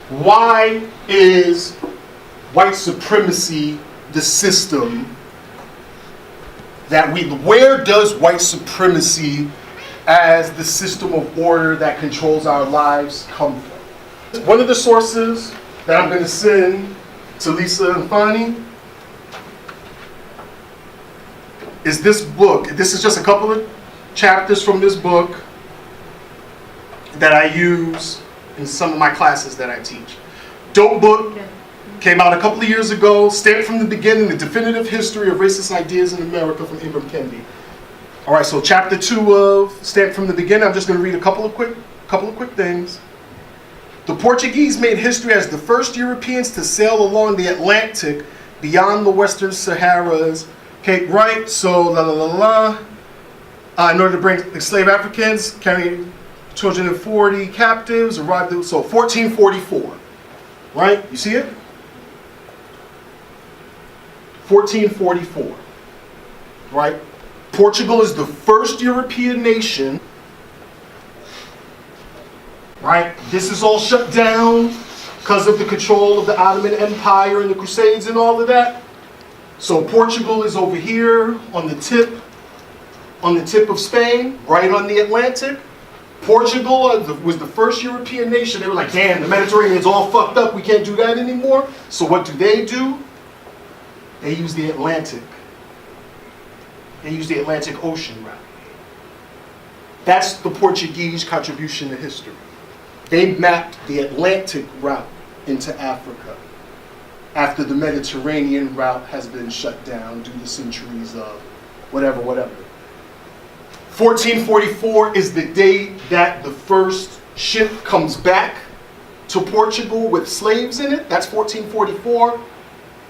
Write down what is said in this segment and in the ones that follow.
Why is white supremacy the system that where does white supremacy as the system of order that controls our lives come from? One of the sources that I'm going to send to Lisa and Fanny is this book. This is just a couple of chapters from this book that I use in some of my classes that I teach. Dope book, came out a couple of years ago, Stamped from the Beginning, The Definitive History of Racist Ideas in America from Ibram Kendi. All right, so chapter 2 of Stamped from the Beginning, I'm just going to read a couple of quick things. The Portuguese made history as the first Europeans to sail along the Atlantic beyond the Western Saharas. Cape Wright, so in order to bring enslaved Africans, carrying 240 captives, arrived at, so 1444, right? You see it? 1444, right? Portugal is the first European nation, right? This is all shut down because of the control of the Ottoman Empire and the Crusades and all of that. So Portugal is over here on the tip of Spain, right on the Atlantic. Portugal was the first European nation. They were like, damn, the Mediterranean's all fucked up. We can't do that anymore. So what do? They use the Atlantic. They use the Atlantic Ocean route. That's the Portuguese contribution to history. They mapped the Atlantic route into Africa after the Mediterranean route has been shut down due to centuries of whatever. 1444 is the date that the first ship comes back to Portugal with slaves in it. That's 1444.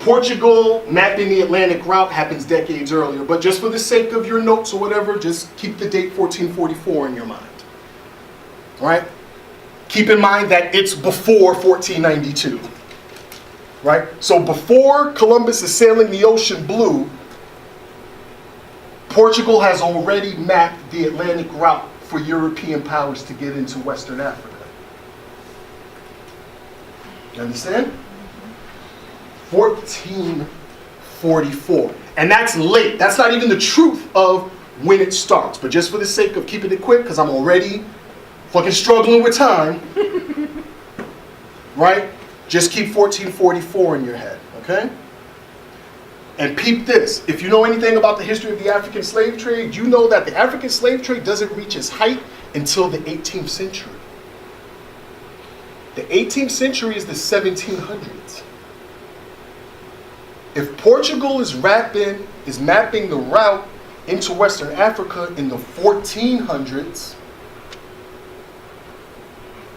Portugal mapping the Atlantic route happens decades earlier, but just for the sake of your notes or whatever, just keep the date 1444 in your mind. All right? Keep in mind that it's before 1492. Right? So before Columbus is sailing the ocean blue, Portugal has already mapped the Atlantic route for European powers to get into Western Africa. You understand? 1444. And that's late. That's not even the truth of when it starts. But just for the sake of keeping it quick, because I'm already fucking struggling with time, right? Just keep 1444 in your head, okay? And peep this. If you know anything about the history of the African slave trade, you know that the African slave trade doesn't reach its height until the 18th century. The 18th century is the 1700s. If Portugal is mapping the route into Western Africa in the 1400s,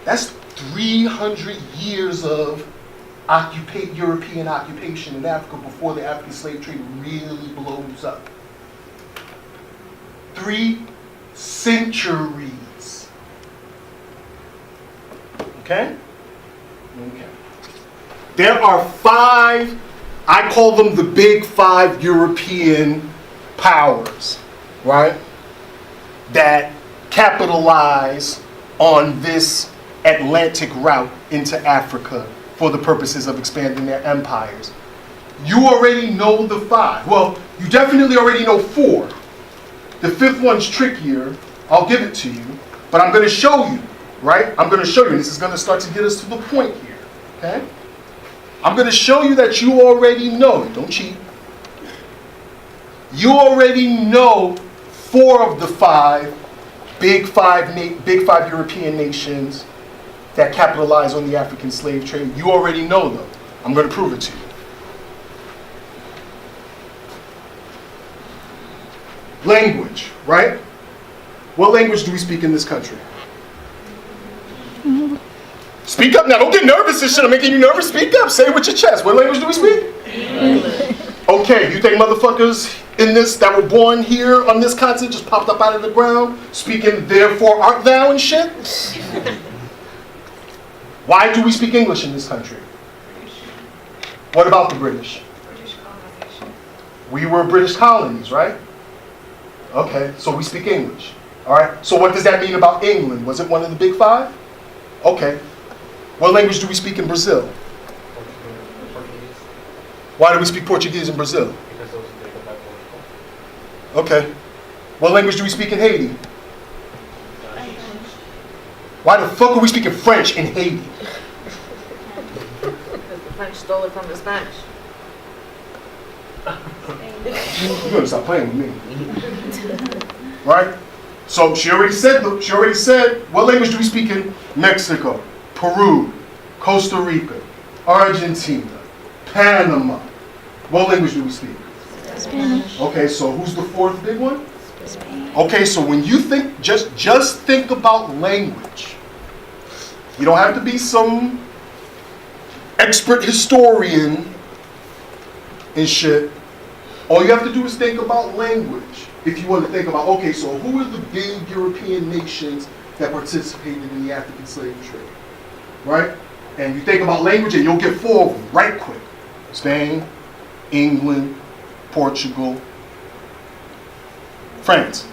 that's 300 years of European occupation in Africa before the African slave trade really blows up. 3 centuries. Okay? Okay. There are 5, I call them the big 5 European powers, right? That capitalize on this Atlantic route into Africa for the purposes of expanding their empires. You already know the 5. Well, you definitely already know 4. The 5th one's trickier. I'll give it to you. But I'm going to show you, right? I'm going to show you. This is going to start to get us to the point here, okay? I'm going to show you that you already know it. Don't cheat. You already know 4 of the 5 big 5 European nations that capitalize on the African slave trade. You already know them. I'm going to prove it to you. Language, right? What language do we speak in this country? Speak up now. Don't get nervous and shit. I'm making you nervous. Speak up. Say it with your chest. What language do we speak? English. Okay, you think motherfuckers in this that were born here on this continent just popped up out of the ground speaking therefore art thou and shit? Why do we speak English in this country? What about the British? British colonization. We were British colonies, right? Okay, so we speak English. All right, so what does that mean about England? Was it one of the big 5? Okay. What language do we speak in Brazil? Portuguese. Why do we speak Portuguese in Brazil? Because those they go back to Portugal. Okay. What language do we speak in Haiti? Why the fuck are we speaking French in Haiti? Because the French stole it from the Spanish. You're gonna stop playing with me. Right? So she already said, what language do we speak in Mexico, Peru, Costa Rica, Argentina, Panama? What language do we speak? Spanish. Okay, so who's the fourth big one? Spanish. Okay, so when you think, just think about language. You don't have to be some expert historian and shit. All you have to do is think about language. If you want to think about, okay, so who are the big European nations that participated in the African slave trade? Right? And you think about language and you'll get four of them right quick. Spain, England, Portugal, France.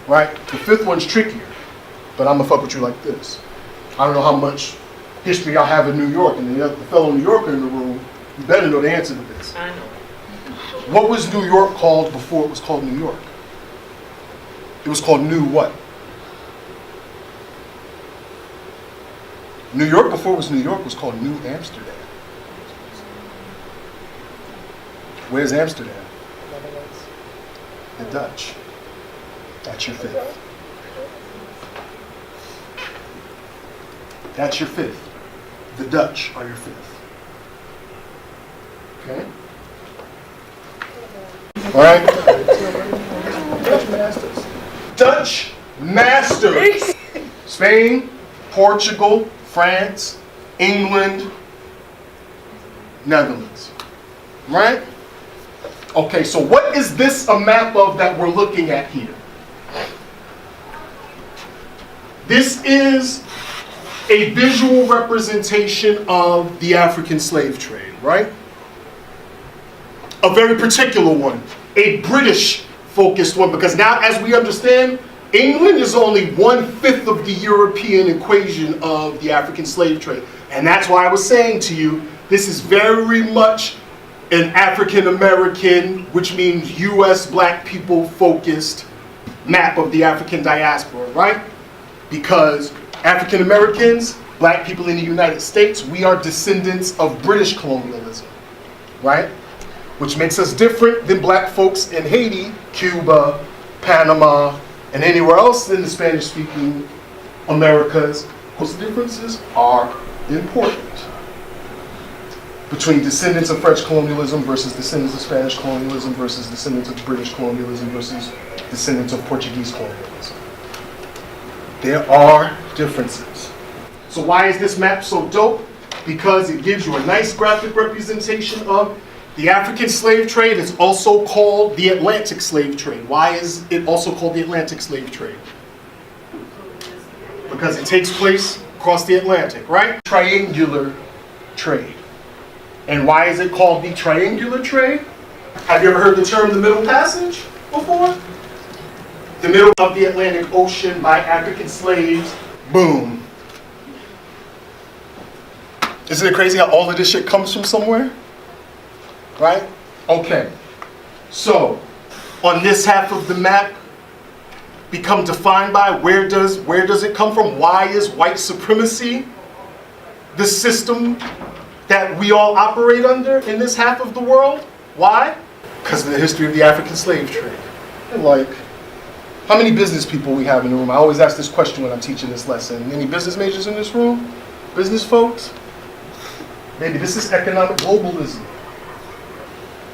Right? The fifth one's trickier, but I'm gonna fuck with you like this. I don't know how much history I have in New York, and the fellow New Yorker in the room, you better know the answer to this. I know. What was New York called before it was called New York? It was called New what? New York before it was New York was called New Amsterdam. Where's Amsterdam? The Dutch. That's your fifth. That's your fifth. The Dutch are your fifth. Okay? All right? Dutch masters. Dutch masters. Spain, Portugal, France, England, Netherlands. Right? Okay, so what is this a map of that we're looking at here? This is a visual representation of the African slave trade, right? A very particular one, a British-focused one, because now, as we understand, England is only 1/5 of the European equation of the African slave trade. And that's why I was saying to you, this is very much an African-American, which means US black people focused map of the African diaspora, right? Because African Americans, black people in the United States, we are descendants of British colonialism, right? Which makes us different than black folks in Haiti, Cuba, Panama, and anywhere else in the Spanish-speaking Americas. Those differences are important between descendants of French colonialism versus descendants of Spanish colonialism versus descendants of British colonialism versus descendants of Portuguese colonialism. There are differences. So why is this map so dope? Because it gives you a nice graphic representation of the African slave trade. Is also called the Atlantic slave trade. Why is it also called the Atlantic slave trade? Because it takes place across the Atlantic, right? Triangular trade. And why is it called the triangular trade? Have you ever heard the term the Middle Passage before? The middle of the Atlantic Ocean by African slaves. Boom. Isn't it crazy how all of this shit comes from somewhere? Right? Okay. So, on this half of the map, become defined by where does it come from? Why is white supremacy the system that we all operate under in this half of the world? Why? Because of the history of the African slave trade. And like, how many business people we have in the room? I always ask this question when I'm teaching this lesson. Any business majors in this room? Business folks? Maybe this is economic globalism.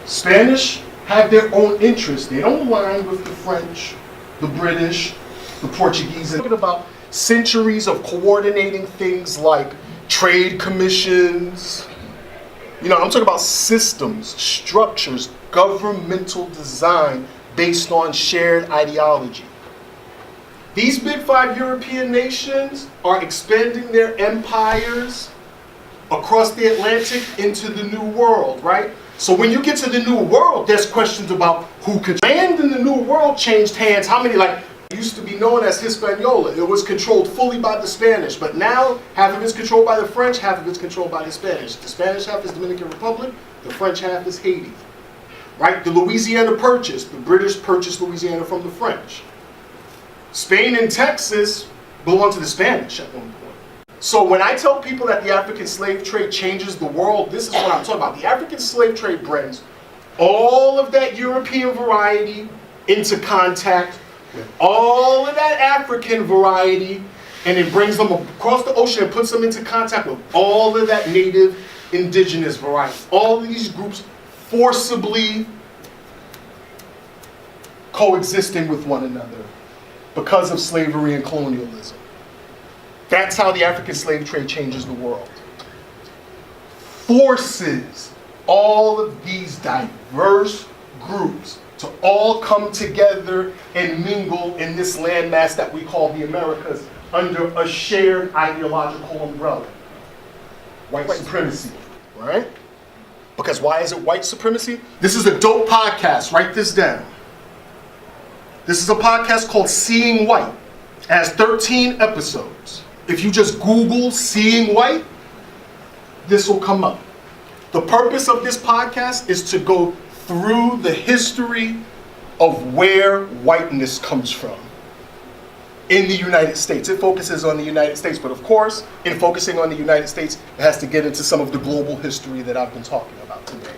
Spanish have their own interests. They don't align with the French, the British, the Portuguese. Talking about centuries of coordinating things like trade commissions. You know, I'm talking about systems, structures, governmental design based on shared ideology. These big five European nations are expanding their empires across the Atlantic into the New World, right? So when you get to the New World, there's questions about who could land in the New World changed hands. How many, like, It used to be known as Hispaniola. It was controlled fully by the Spanish, but now half of it's controlled by the French, half of it's controlled by the Spanish. The Spanish half is Dominican Republic, the French half is Haiti. Right? The Louisiana Purchase, the British purchased Louisiana from the French. Spain and Texas belonged to the Spanish at one point. So when I tell people that the African slave trade changes the world, this is what I'm talking about. The African slave trade brings all of that European variety into contact with all of that African variety, and it brings them across the ocean and puts them into contact with all of that native indigenous variety. All of these groups forcibly coexisting with one another because of slavery and colonialism. That's how the African slave trade changes the world. Forces all of these diverse groups to all come together and mingle in this landmass that we call the Americas under a shared ideological umbrella. White supremacy, right? Because why is it white supremacy? This is a dope podcast. Write this down. This is a podcast called Seeing White. It has 13 episodes. If you just Google Seeing White, this will come up. The purpose of this podcast is to go through the history of where whiteness comes from in the United States. It focuses on the United States, but of course, in focusing on the United States, it has to get into some of the global history that I've been talking about today.